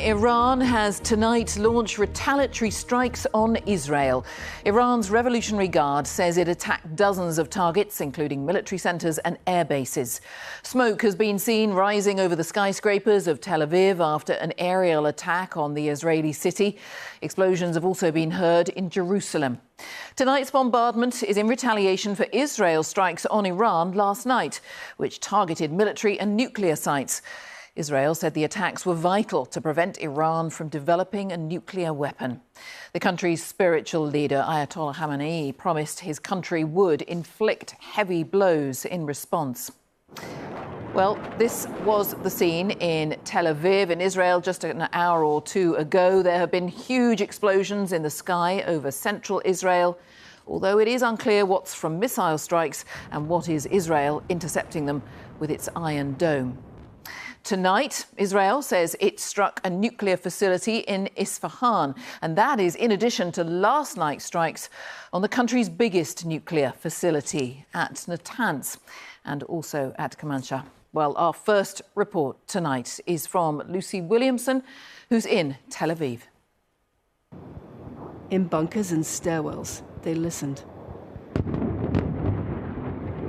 Iran has tonight launched retaliatory strikes on Israel. Iran's Revolutionary Guard says it attacked dozens of targets, including military centres and air bases. Smoke has been seen rising over the skyscrapers of Tel Aviv after an aerial attack on the Israeli city. Explosions have also been heard in Jerusalem. Tonight's bombardment is in retaliation for Israel's strikes on Iran last night, which targeted military and nuclear sites. Israel said the attacks were vital to prevent Iran from developing a nuclear weapon. The country's spiritual leader, Ayatollah Khamenei, promised his country would inflict heavy blows in response. Well, this was the scene in Tel Aviv in Israel just an hour or two ago. There have been huge explosions in the sky over central Israel, although it is unclear what's from missile strikes and what is Israel intercepting them with its Iron Dome. Tonight, Israel says it struck a nuclear facility in Isfahan, and that is in addition to last night's strikes on the country's biggest nuclear facility at Natanz and also at Kermanshah. Well, our first report tonight is from Lucy Williamson, who's in Tel Aviv. In bunkers and stairwells, they listened.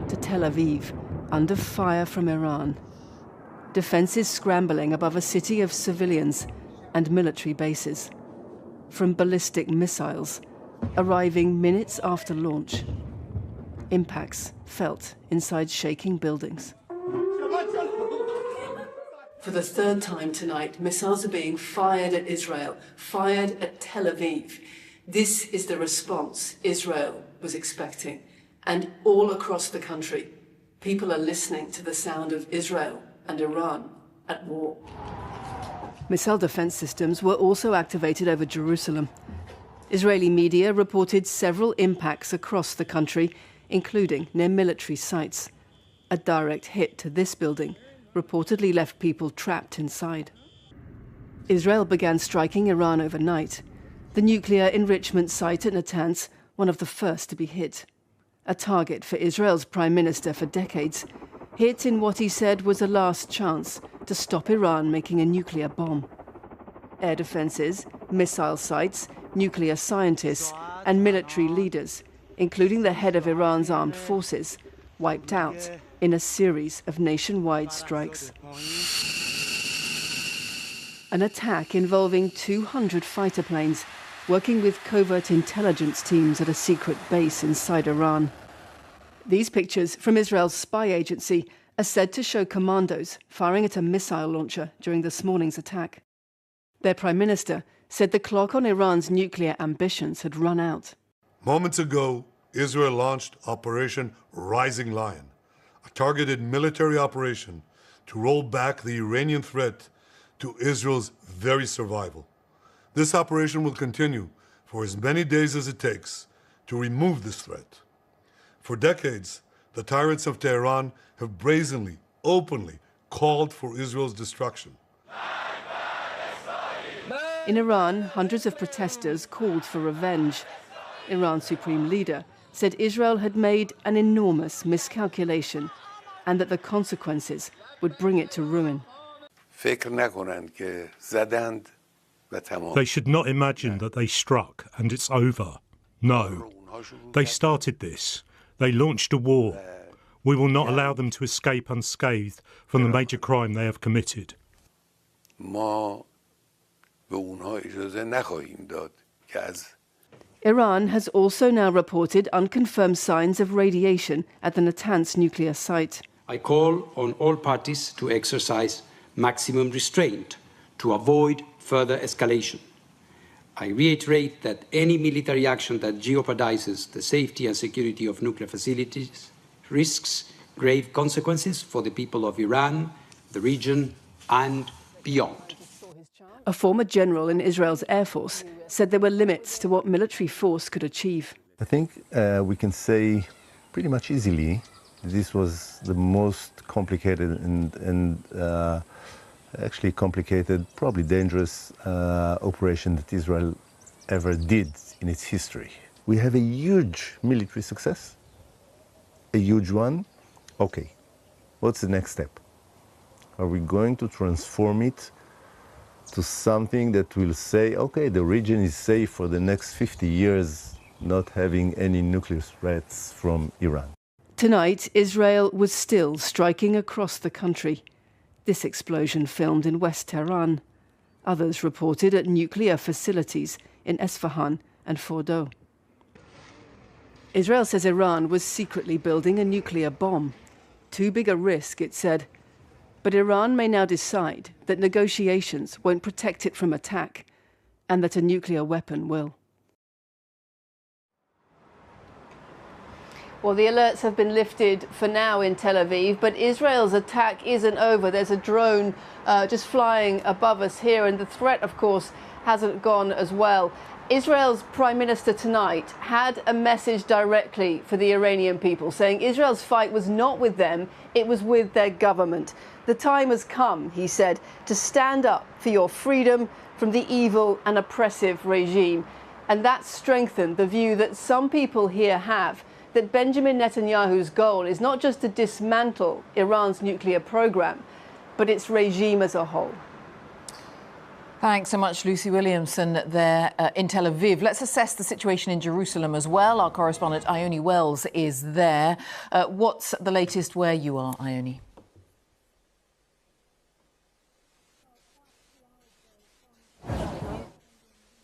To Tel Aviv, under fire from Iran. Defences scrambling above a city of civilians and military bases. From ballistic missiles, arriving minutes after launch. Impacts felt inside shaking buildings. For the third time tonight, missiles are being fired at Israel, fired at Tel Aviv. This is the response Israel was expecting. And all across the country, people are listening to the sound of Israel and Iran at war. Missile defense systems were also activated over Jerusalem. Israeli media reported several impacts across the country, including near military sites. A direct hit to this building reportedly left people trapped inside. Israel began striking Iran overnight. The nuclear enrichment site at Natanz, one of the first to be hit. A target for Israel's prime minister for decades, hit in what he said was a last chance to stop Iran making a nuclear bomb. Air defences, missile sites, nuclear scientists and military leaders, including the head of Iran's armed forces, wiped out in a series of nationwide strikes. An attack involving 200 fighter planes working with covert intelligence teams at a secret base inside Iran. These pictures from Israel's spy agency are said to show commandos firing at a missile launcher during this morning's attack. Their prime minister said the clock on Iran's nuclear ambitions had run out. Moments ago, Israel launched Operation Rising Lion, a targeted military operation to roll back the Iranian threat to Israel's very survival. This operation will continue for as many days as it takes to remove this threat. For decades, the tyrants of Tehran have brazenly, openly called for Israel's destruction. In Iran, hundreds of protesters called for revenge. Iran's supreme leader said Israel had made an enormous miscalculation and that the consequences would bring it to ruin. They should not imagine that they struck and it's over. No. They started this. They launched a war. We will not allow them to escape unscathed from the major crime they have committed. Iran has also now reported unconfirmed signs of radiation at the Natanz nuclear site. I call on all parties to exercise maximum restraint to avoid further escalation. I reiterate that any military action that jeopardizes the safety and security of nuclear facilities risks grave consequences for the people of Iran, the region, and beyond. A former general in Israel's Air Force said there were limits to what military force could achieve. I think we can say pretty much easily this was the most complicated and actually complicated, probably dangerous operation that Israel ever did in its history. We have a huge military success, a huge one. Okay, what's the next step? Are we going to transform it to something that will say, okay, the region is safe for the next 50 years, not having any nuclear threats from Iran. Tonight, Israel was still striking across the country. This explosion filmed in West Tehran. Others reported at nuclear facilities in Esfahan and Fordo. Israel says Iran was secretly building a nuclear bomb. Too big a risk, it said. But Iran may now decide that negotiations won't protect it from attack, and that a nuclear weapon will. Well, the alerts have been lifted for now in Tel Aviv, but Israel's attack isn't over. There's a drone just flying above us here, and the threat, of course, hasn't gone as well. Israel's Prime Minister tonight had a message directly for the Iranian people, saying Israel's fight was not with them, it was with their government. The time has come, he said, to stand up for your freedom from the evil and oppressive regime. And that strengthened the view that some people here have, that Benjamin Netanyahu's goal is not just to dismantle Iran's nuclear program, but its regime as a whole. Thanks so much, Lucy Williamson, there in Tel Aviv. Let's assess the situation in Jerusalem as well. Our correspondent Ione Wells is there. What's the latest where you are, Ione?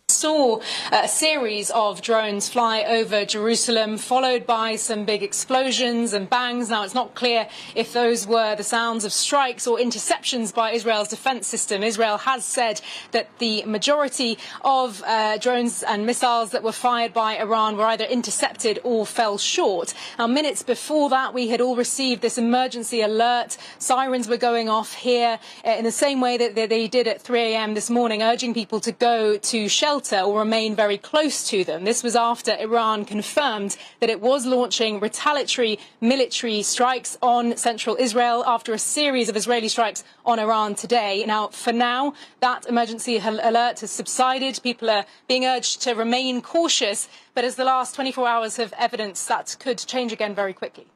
Saw a series of drones fly over Jerusalem, followed by some big explosions and bangs. Now, it's not clear if those were the sounds of strikes or interceptions by Israel's defense system. Israel has said that the majority of drones and missiles that were fired by Iran were either intercepted or fell short. Now, minutes before that, we had all received this emergency alert. Sirens were going off here in the same way that they did at 3 a.m. this morning, urging people to go to shelter or remain very close to them. This was after Iran confirmed that it was launching retaliatory military strikes on central Israel after a series of Israeli strikes on Iran today. Now, for now, that emergency alert has subsided. People are being urged to remain cautious, but as the last 24 hours have evidenced, that could change again very quickly.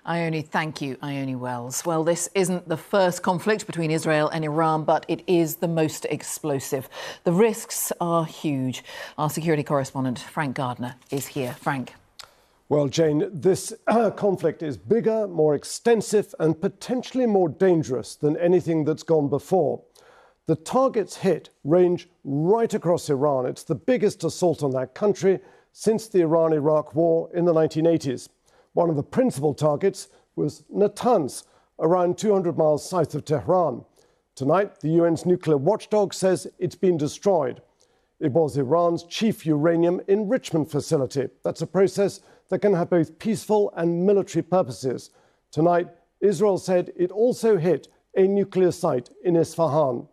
Ione, thank you, Ione Wells. Well, this isn't the first conflict between Israel and Iran, but it is the most explosive. The risks are huge. Our security correspondent, Frank Gardner, is here. Frank. Well, Jane, this conflict is bigger, more extensive, and potentially more dangerous than anything that's gone before. The targets hit range right across Iran. It's the biggest assault on that country since the Iran-Iraq war in the 1980s. One of the principal targets was Natanz, around 200 miles south of Tehran. Tonight, the UN's nuclear watchdog says it's been destroyed. It was Iran's chief uranium enrichment facility. That's a process that can have both peaceful and military purposes. Tonight, Israel said it also hit a nuclear site in Isfahan.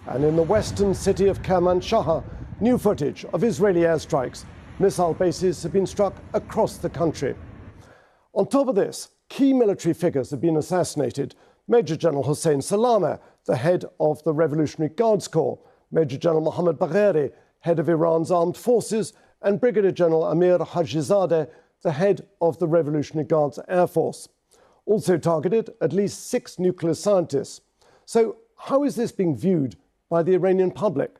And in the western city of Kermanshah, new footage of Israeli airstrikes. Missile bases have been struck across the country. On top of this, key military figures have been assassinated. Major General Hossein Salameh, the head of the Revolutionary Guards Corps, Major General Mohammad Bagheri, head of Iran's armed forces, and Brigadier General Amir Hajizadeh, the head of the Revolutionary Guards Air Force. Also targeted at least 6 nuclear scientists. So how is this being viewed by the Iranian public?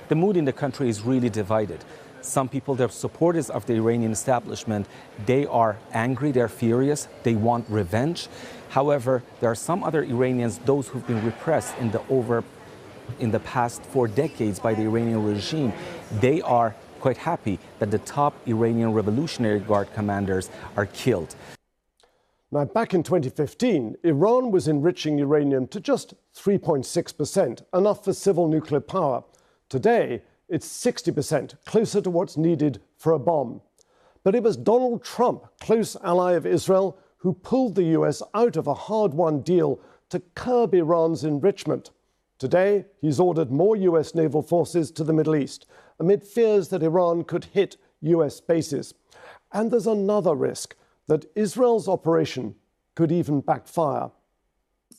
The mood in the country is really divided. Some people, they're supporters of the Iranian establishment. They are angry, they're furious, they want revenge. However, there are some other Iranians, those who've been repressed in the past 4 decades by the Iranian regime. They are quite happy that the top Iranian Revolutionary Guard commanders are killed. Now, back in 2015, Iran was enriching uranium to just 3.6%, enough for civil nuclear power. Today, it's 60%, closer to what's needed for a bomb. But it was Donald Trump, close ally of Israel, who pulled the US out of a hard-won deal to curb Iran's enrichment. Today, he's ordered more US naval forces to the Middle East, amid fears that Iran could hit US bases. And there's another risk, that Israel's operation could even backfire.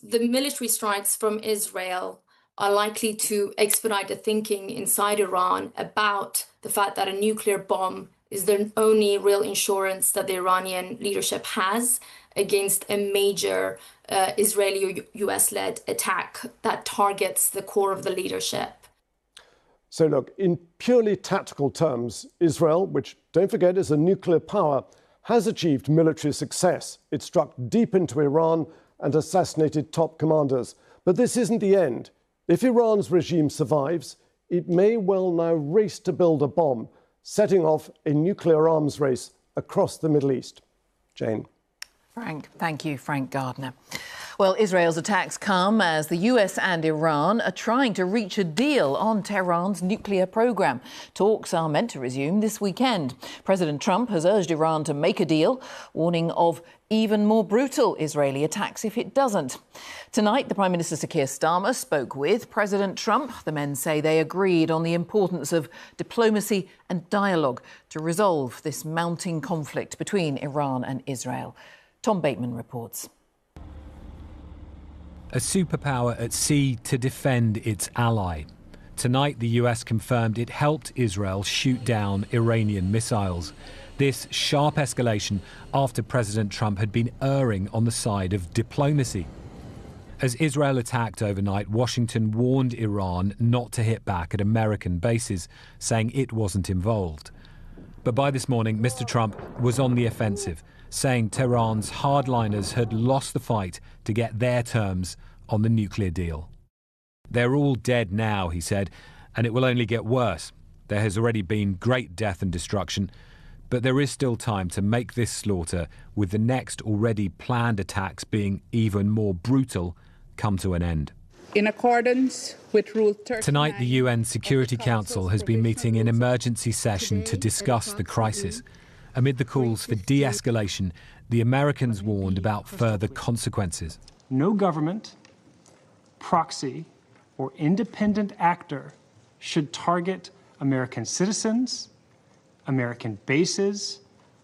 The military strikes from Israel are likely to expedite the thinking inside Iran about the fact that a nuclear bomb is the only real insurance that the Iranian leadership has against a major Israeli or US-led attack that targets the core of the leadership. So look, in purely tactical terms, Israel, which don't forget is a nuclear power, has achieved military success. It struck deep into Iran and assassinated top commanders. But this isn't the end. If Iran's regime survives, it may well now race to build a bomb, setting off a nuclear arms race across the Middle East. Jane. Frank, thank you, Frank Gardner. Well, Israel's attacks come as the US and Iran are trying to reach a deal on Tehran's nuclear program. Talks are meant to resume this weekend. President Trump has urged Iran to make a deal, warning of even more brutal Israeli attacks if it doesn't. Tonight, the Prime Minister Sir Keir Starmer spoke with President Trump. The men say they agreed on the importance of diplomacy and dialogue to resolve this mounting conflict between Iran and Israel. Tom Bateman reports. A superpower at sea to defend its ally. Tonight, the US confirmed it helped Israel shoot down Iranian missiles. This sharp escalation after President Trump had been erring on the side of diplomacy. As Israel attacked overnight, Washington warned Iran not to hit back at American bases, saying it wasn't involved. But by this morning, Mr. Trump was on the offensive, saying Tehran's hardliners had lost the fight to get their terms on the nuclear deal. They're all dead now, he said, and it will only get worse. There has already been great death and destruction, but there is still time to make this slaughter, with the next already planned attacks being even more brutal, come to an end. In accordance with Rule 39, tonight, the UN Security Council has been meeting in emergency session to discuss the crisis. Amid the calls for de-escalation, the Americans warned about further consequences. No government, proxy, or independent actor should target American citizens, American bases,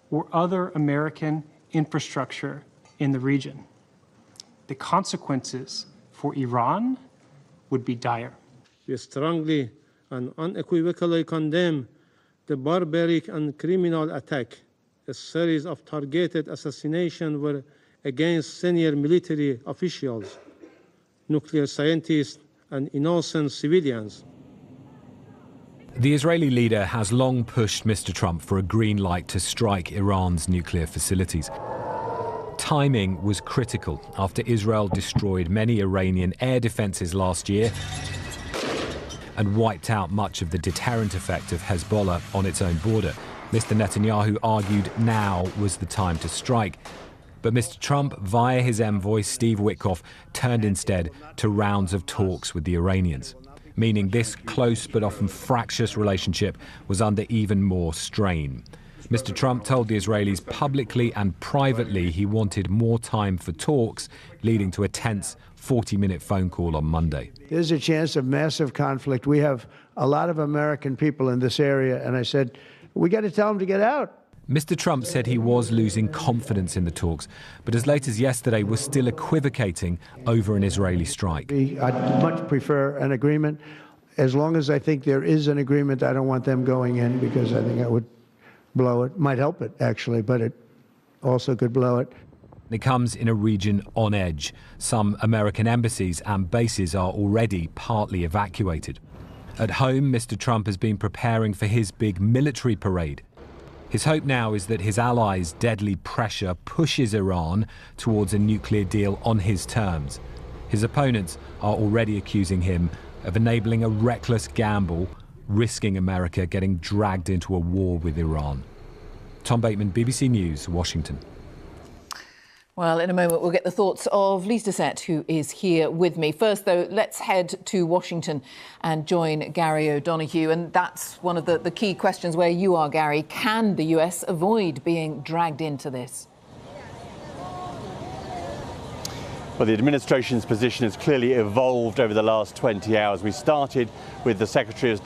or other American infrastructure in the region. The consequences for Iran would be dire. We strongly and unequivocally condemn the barbaric and criminal attack. A series of targeted assassinations were against senior military officials, nuclear scientists, and innocent civilians. The Israeli leader has long pushed Mr. Trump for a green light to strike Iran's nuclear facilities. Timing was critical after Israel destroyed many Iranian air defenses last year and wiped out much of the deterrent effect of Hezbollah on its own border. Mr. Netanyahu argued now was the time to strike. But Mr. Trump, via his envoy Steve Witkoff, turned instead to rounds of talks with the Iranians, meaning this close but often fractious relationship was under even more strain. Mr. Trump told the Israelis publicly and privately he wanted more time for talks, leading to a tense 40-minute phone call on Monday. There's a chance of massive conflict. We have a lot of American people in this area, and I said, we got to tell them to get out. Mr. Trump said he was losing confidence in the talks, but as late as yesterday was still equivocating over an Israeli strike. I'd much prefer an agreement. As long as I think there is an agreement, I don't want them going in because I think that would blow it. Might help it, actually, but it also could blow it. It comes in a region on edge. Some American embassies and bases are already partly evacuated. At home, Mr. Trump has been preparing for his big military parade. His hope now is that his allies' deadly pressure pushes Iran towards a nuclear deal on his terms. His opponents are already accusing him of enabling a reckless gamble, risking America getting dragged into a war with Iran. Tom Bateman, BBC News, Washington. Well, in a moment, we'll get the thoughts of Lise Doucette, who is here with me. First, though, let's head to Washington and join Gary O'Donoghue. And that's one of the key questions where you are, Gary. Can the US avoid being dragged into this? Well, the administration's position has clearly evolved over the last 20 hours. We started with the Secretary of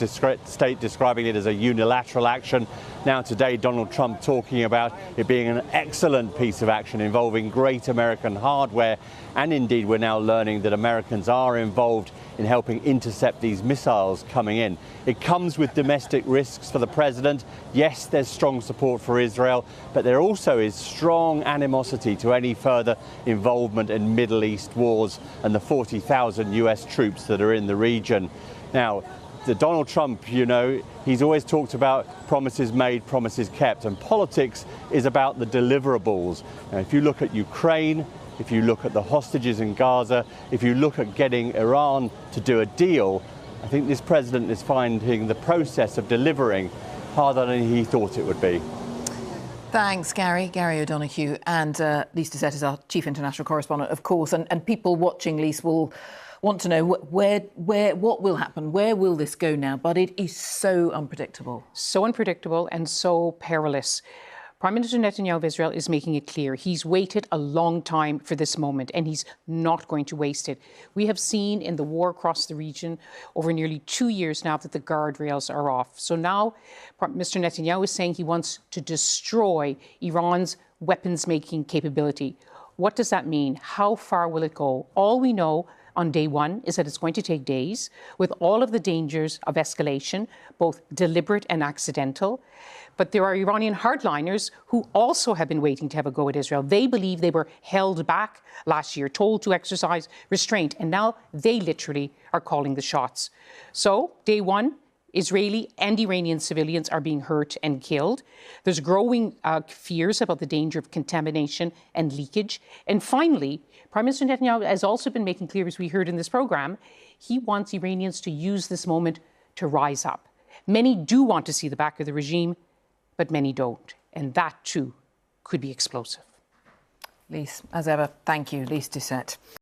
State describing it as a unilateral action. Now today, Donald Trump talking about it being an excellent piece of action involving great American hardware. And indeed, we're now learning that Americans are involved in helping intercept these missiles coming in. It comes with domestic risks for the president. Yes, there's strong support for Israel, but there also is strong animosity to any further involvement in Middle East wars and the 40,000 US troops that are in the region. Now, Donald Trump, you know, he's always talked about promises made, promises kept, and politics is about the deliverables. Now, if you look at Ukraine, if you look at the hostages in Gaza, if you look at getting Iran to do a deal, I think this president is finding the process of delivering harder than he thought it would be. Thanks, Gary. Gary O'Donoghue. And Lise Doucette is our chief international correspondent, of course. And people watching, Lise, will want to know what will happen? Where will this go now? But it is so unpredictable. So unpredictable and so perilous. Prime Minister Netanyahu of Israel is making it clear he's waited a long time for this moment and he's not going to waste it. We have seen in the war across the region over nearly 2 years now that the guardrails are off. So now Mr. Netanyahu is saying he wants to destroy Iran's weapons-making capability. What does that mean? How far will it go? All we know on day one is that it's going to take days with all of the dangers of escalation, both deliberate and accidental. But there are Iranian hardliners who also have been waiting to have a go at Israel. They believe they were held back last year, told to exercise restraint, and now they literally are calling the shots. So, day one, Israeli and Iranian civilians are being hurt and killed. There's growing fears about the danger of contamination and leakage. And finally, Prime Minister Netanyahu has also been making clear, as we heard in this program, he wants Iranians to use this moment to rise up. Many do want to see the back of the regime, but many don't. And that, too, could be explosive. Lise, as ever, thank you. Lise Doucette.